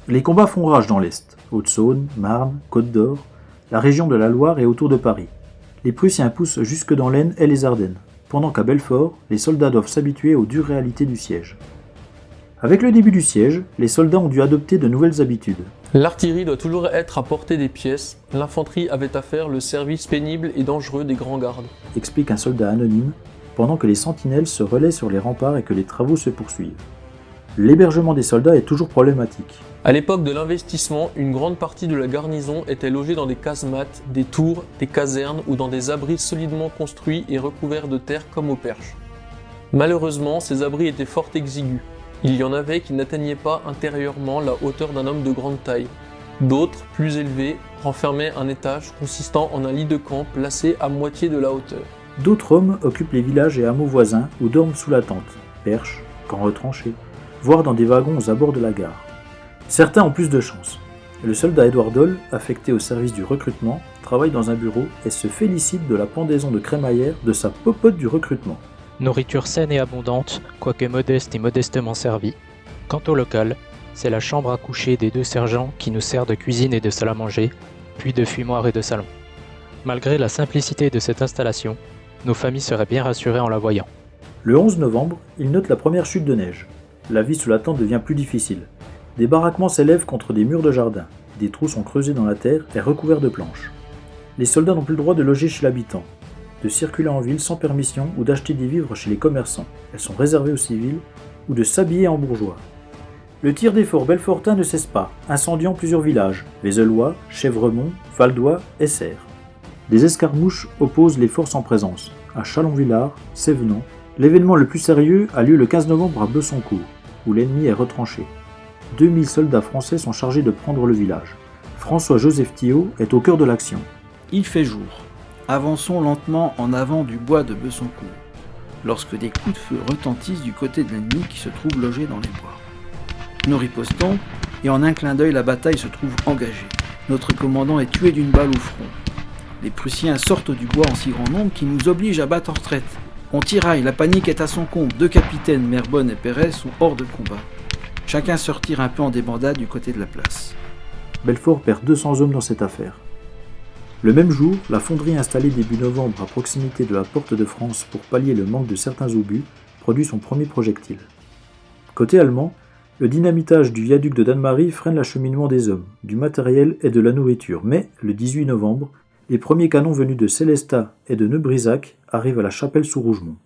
Les combats font rage dans l'Est, Haute-Saône, Marne, Côte d'Or, la région de la Loire et autour de Paris. Les Prussiens poussent jusque dans l'Aisne et les Ardennes, pendant qu'à Belfort, les soldats doivent s'habituer aux dures réalités du siège. Avec le début du siège, les soldats ont dû adopter de nouvelles habitudes. L'artillerie doit toujours être à portée des pièces, l'infanterie avait à faire le service pénible et dangereux des grands gardes. Explique un soldat anonyme, pendant que les sentinelles se relaient sur les remparts et que les travaux se poursuivent. L'hébergement des soldats est toujours problématique. À l'époque de l'investissement, une grande partie de la garnison était logée dans des casemates, des tours, des casernes ou dans des abris solidement construits et recouverts de terre comme au Perche. Malheureusement, ces abris étaient fort exigus. Il y en avait qui n'atteignaient pas intérieurement la hauteur d'un homme de grande taille. D'autres, plus élevés, renfermaient un étage consistant en un lit de camp placé à moitié de la hauteur. D'autres hommes occupent les villages et hameaux voisins ou dorment sous la tente, perches, camps retranchés, voire dans des wagons aux abords de la gare. Certains ont plus de chance. Le soldat Édouard Dole, affecté au service du recrutement, travaille dans un bureau et se félicite de la pendaison de crémaillère de sa popote du recrutement. Nourriture saine et abondante, quoique modeste et modestement servie. Quant au local, c'est la chambre à coucher des 2 sergents qui nous sert de cuisine et de salle à manger, puis de fumoir et de salon. Malgré la simplicité de cette installation, nos familles seraient bien rassurées en la voyant. Le 11 novembre, il note la première chute de neige. La vie sous la tente devient plus difficile. Des baraquements s'élèvent contre des murs de jardin. Des trous sont creusés dans la terre et recouverts de planches. Les soldats n'ont plus le droit de loger chez l'habitant, de circuler en ville sans permission ou d'acheter des vivres chez les commerçants. Elles sont réservées aux civils ou de s'habiller en bourgeois. Le tir des forts belfortins ne cesse pas, incendiant plusieurs villages, Vézelois, Chèvremont, Valdois et Serres. Des escarmouches opposent les forces en présence. À Chalon-Villard, Sévenant, l'événement le plus sérieux a lieu le 15 novembre à Besancourt, où l'ennemi est retranché. 2000 soldats français sont chargés de prendre le village. François-Joseph Thiault est au cœur de l'action. Il fait jour. Avançons lentement en avant du bois de Besancourt, lorsque des coups de feu retentissent du côté de l'ennemi qui se trouve logé dans les bois. Nous ripostons, et en un clin d'œil la bataille se trouve engagée. Notre commandant est tué d'une balle au front. Les Prussiens sortent du bois en si grand nombre qu'ils nous obligent à battre en retraite. On tiraille, la panique est à son comble. 2 capitaines, Merbonne et Perret, sont hors de combat. Chacun se retire un peu en débandade du côté de la place. Belfort perd 200 hommes dans cette affaire. Le même jour, la fonderie installée début novembre à proximité de la Porte de France pour pallier le manque de certains obus produit son premier projectile. Côté allemand, le dynamitage du viaduc de Dannemarie freine l'acheminement des hommes, du matériel et de la nourriture, mais le 18 novembre, les premiers canons venus de Sélestat et de Neubrisac arrivent à la Chapelle-sous-Rougemont.